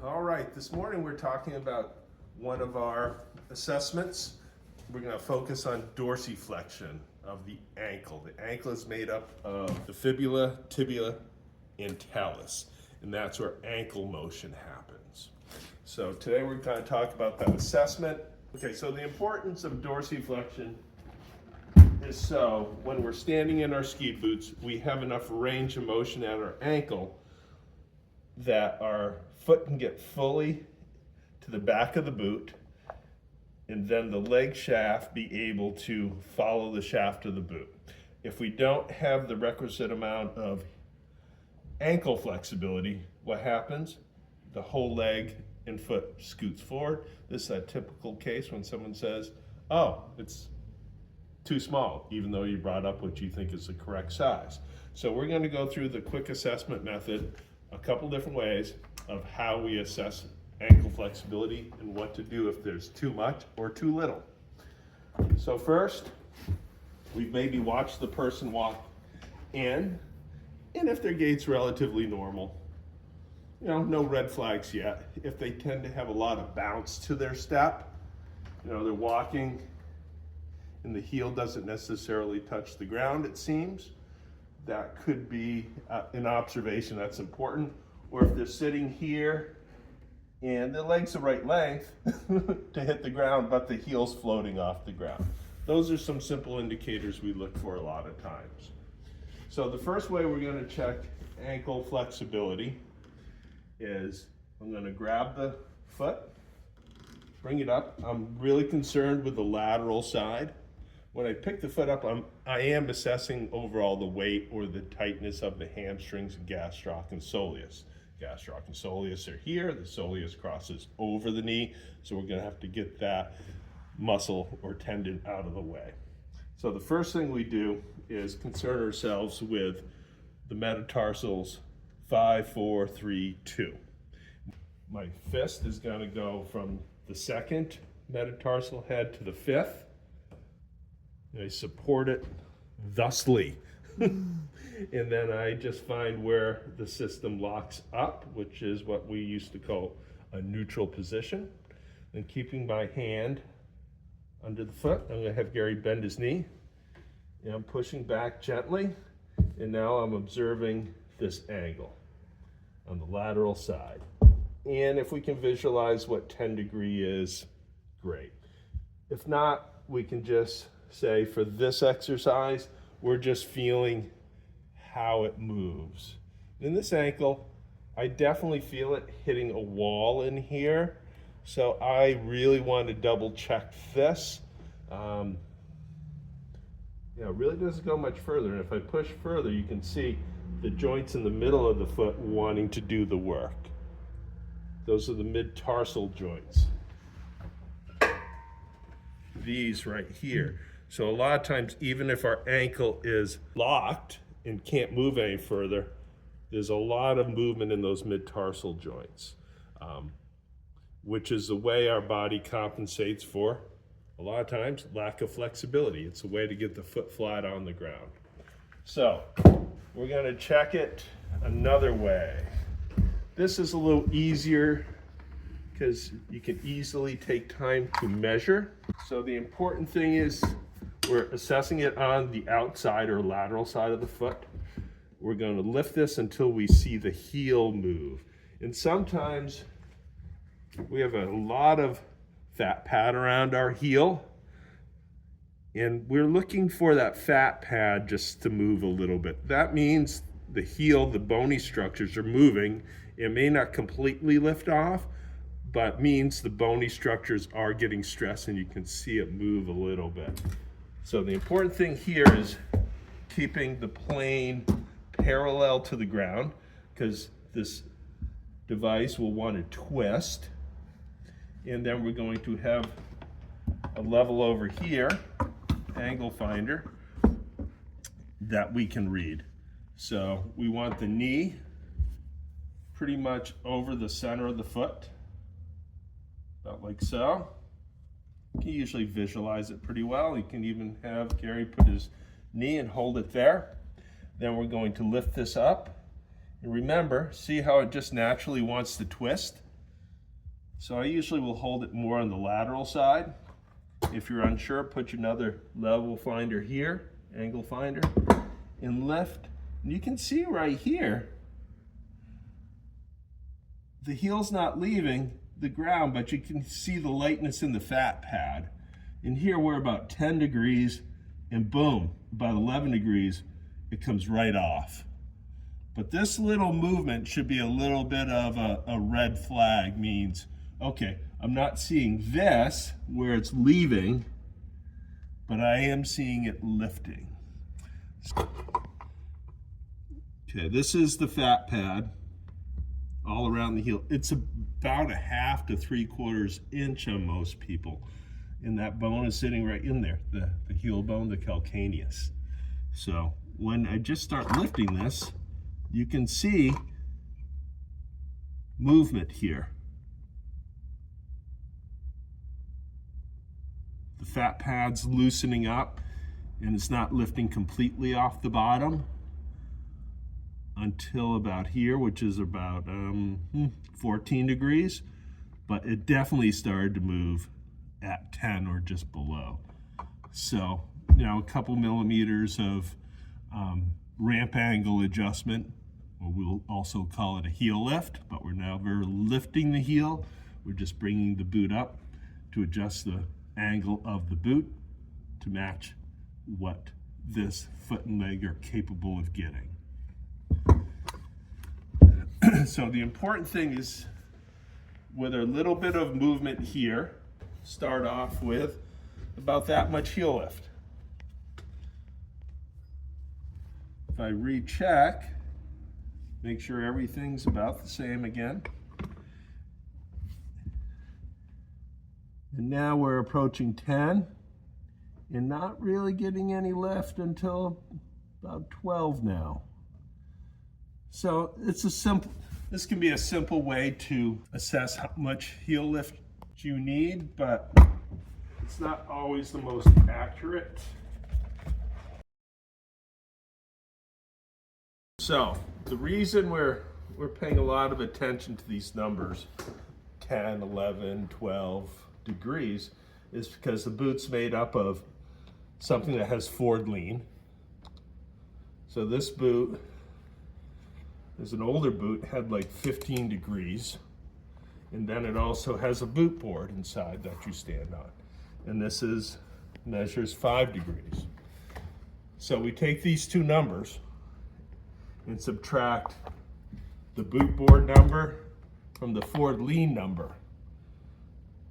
All right, this morning we're talking about one of our assessments. We're going to focus on dorsiflexion of the ankle. The ankle is made up of the fibula, tibia, and talus, and that's where ankle motion happens. So today we're going to talk about that assessment. Okay, so the importance of dorsiflexion is so when we're standing in our ski boots, we have enough range of motion at our ankle that our foot can get fully to the back of the boot, and then the leg shaft be able to follow the shaft of the boot. If we don't have the requisite amount of ankle flexibility, what happens? The whole leg and foot scoots forward. This is a typical case when someone says, oh, it's too small, even though you brought up what you think is the correct size. So we're going to go through the quick assessment method, a couple different ways of how we assess ankle flexibility and what to do if there's too much or too little. So first, we maybe watch the person walk in, and if their gait's relatively normal, no red flags yet. If they tend to have a lot of bounce to their step, they're walking and the heel doesn't necessarily touch the ground, it seems, that could be an observation that's important. Or if they're sitting here and the leg's the right length to hit the ground, but the heel's floating off the ground. Those are some simple indicators we look for a lot of times. So the first way we're going to check ankle flexibility is I'm going to grab the foot, bring it up. I'm really concerned with the lateral side. When I pick the foot up, I am assessing overall the weight or the tightness of the hamstrings and gastroc and soleus. Gastroc and soleus are here, the soleus crosses over the knee, so we're going to have to get that muscle or tendon out of the way. So the first thing we do is concern ourselves with the metatarsals 5, 4, 3, 2. My fist is going to go from the second metatarsal head to the fifth. I support it thusly. And then I just find where the system locks up, which is what we used to call a neutral position. And keeping my hand under the foot, I'm going to have Gary bend his knee. And I'm pushing back gently. And now I'm observing this angle on the lateral side. And if we can visualize what 10 degree is, great. If not, we can just say for this exercise, we're just feeling how it moves. In this ankle, I definitely feel it hitting a wall in here. So I really want to double check this. It really doesn't go much further. And if I push further, you can see the joints in the middle of the foot wanting to do the work. Those are the mid-tarsal joints. These right here. So a lot of times, even if our ankle is locked and can't move any further, there's a lot of movement in those mid-tarsal joints, which is the way our body compensates for, a lot of times, lack of flexibility. It's a way to get the foot flat on the ground. So we're going to check it another way. This is a little easier because you can easily take time to measure. So the important thing is we're assessing it on the outside or lateral side of the foot. We're going to lift this until we see the heel move. And sometimes we have a lot of fat pad around our heel, and we're looking for that fat pad just to move a little bit. That means the heel, the bony structures are moving. It may not completely lift off, but means the bony structures are getting stressed and you can see it move a little bit. So the important thing here is keeping the plane parallel to the ground, because this device will want to twist. And then we're going to have a level over here, angle finder, that we can read. So we want the knee pretty much over the center of the foot, about like so. You can usually visualize it pretty well. You can even have Gary put his knee and hold it there. Then we're going to lift this up. And remember, see how it just naturally wants to twist? So I usually will hold it more on the lateral side. If you're unsure, put another level finder here, angle finder, and lift. And you can see right here, the heel's not leaving the ground, but you can see the lightness in the fat pad. And here we're about 10 degrees, and boom, about 11 degrees, it comes right off. But this little movement should be a little bit of a red flag, means, okay, I'm not seeing this where it's leaving, but I am seeing it lifting. Okay, this is the fat pad all around the heel. It's about a 1/2 to 3/4 inch on most people. And that bone is sitting right in there, the heel bone, the calcaneus. So when I just start lifting this, you can see movement here. The fat pad's loosening up, and it's not lifting completely off the bottom until about here, which is about 14 degrees, but it definitely started to move at 10 or just below. So, you know, a couple millimeters of ramp angle adjustment, or we'll also call it a heel lift, but we're lifting the heel. We're just bringing the boot up to adjust the angle of the boot to match what this foot and leg are capable of getting. So the important thing is, with a little bit of movement here, start off with about that much heel lift. If I recheck, make sure everything's about the same again. And now we're approaching 10 and not really getting any lift until about 12 now. So this can be a simple way to assess how much heel lift you need, but it's not always the most accurate. So the reason we're paying a lot of attention to these numbers, 10, 11, 12 degrees, is because the boot's made up of something that has forward lean. So this boot is an older boot, had like 15 degrees. And then it also has a boot board inside that you stand on. And this measures 5 degrees. So we take these two numbers and subtract the boot board number from the forward lean number.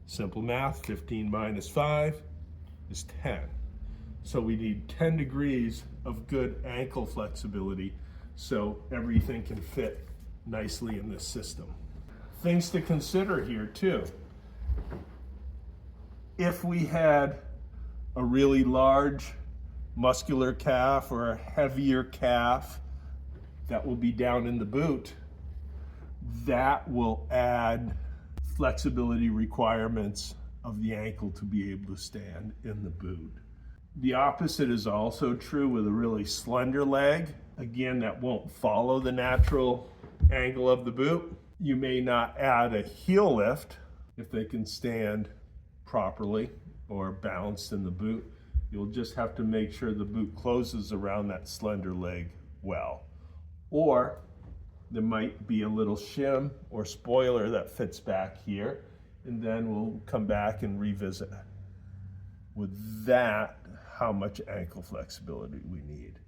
Simple math, 15 minus 5 is 10. So we need 10 degrees of good ankle flexibility so everything can fit nicely in this system. Things to consider here too. If we had a really large muscular calf or a heavier calf that will be down in the boot, that will add flexibility requirements of the ankle to be able to stand in the boot. The opposite is also true with a really slender leg. Again, that won't follow the natural angle of the boot. You may not add a heel lift if they can stand properly or balanced in the boot. You'll just have to make sure the boot closes around that slender leg well. Or there might be a little shim or spoiler that fits back here, and then we'll come back and revisit with that how much ankle flexibility we need.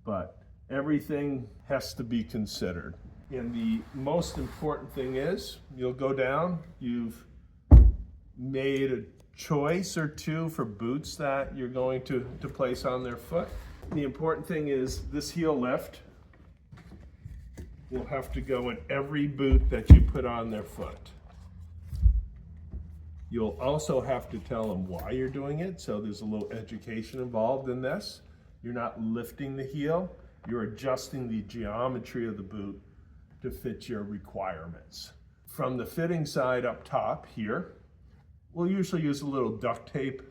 But everything has to be considered. And the most important thing is, you'll go down, you've made a choice or two for boots that you're going to place on their foot. The important thing is this heel lift will have to go in every boot that you put on their foot. You'll also have to tell them why you're doing it, so there's a little education involved in this. You're not lifting the heel, you're adjusting the geometry of the boot to fit your requirements. From the fitting side up top here, we'll usually use a little duct tape,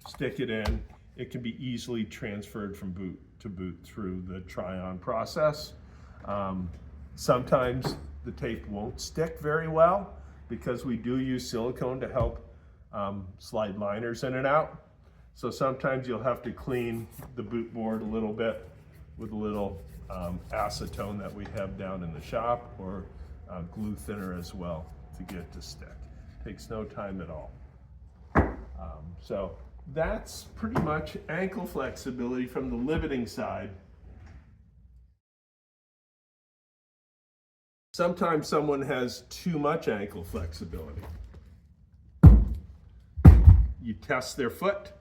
stick it in. It can be easily transferred from boot to boot through the try-on process. Sometimes the tape won't stick very well, because we do use silicone to help slide liners in and out. So sometimes you'll have to clean the boot board a little bit with a little acetone that we have down in the shop, or glue thinner as well to get it to stick. Takes no time at all. So that's pretty much ankle flexibility from the limiting side. Sometimes someone has too much ankle flexibility. You test their foot,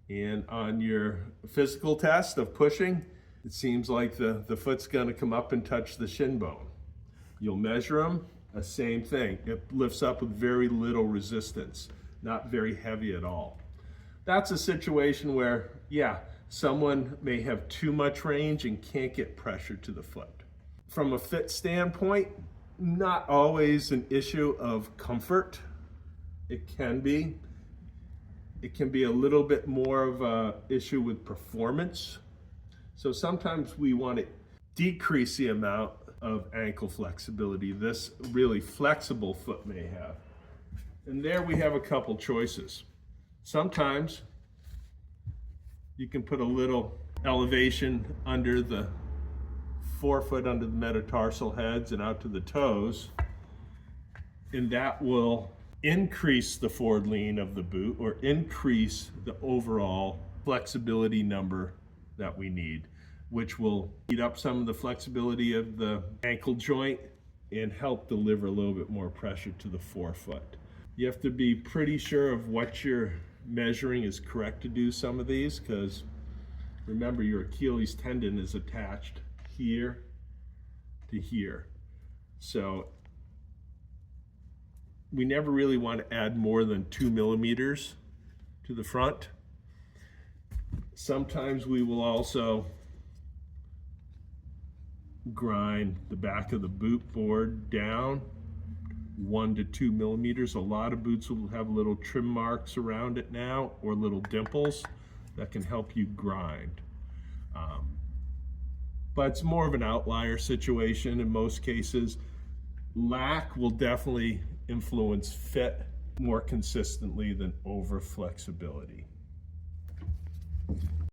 and on your physical test of pushing, it seems like the foot's gonna come up and touch the shin bone. You'll measure them, the same thing. It lifts up with very little resistance, not very heavy at all. That's a situation where, yeah, someone may have too much range and can't get pressure to the foot. From a fit standpoint, not always an issue of comfort. It can be. It can be a little bit more of an issue with performance. So sometimes we want to decrease the amount of ankle flexibility this really flexible foot may have. And there we have a couple choices. Sometimes you can put a little elevation under the forefoot, under the metatarsal heads and out to the toes, and that will increase the forward lean of the boot, or increase the overall flexibility number that we need, which will eat up some of the flexibility of the ankle joint and help deliver a little bit more pressure to the forefoot. You have to be pretty sure of what you're measuring is correct to do some of these, because remember, your Achilles tendon is attached here to here. So we never really want to add more than 2 millimeters to the front. Sometimes we will also grind the back of the boot board down 1 to 2 millimeters. A lot of boots will have little trim marks around it now, or little dimples that can help you grind. But it's more of an outlier situation in most cases. Lack will definitely influence fit more consistently than over flexibility.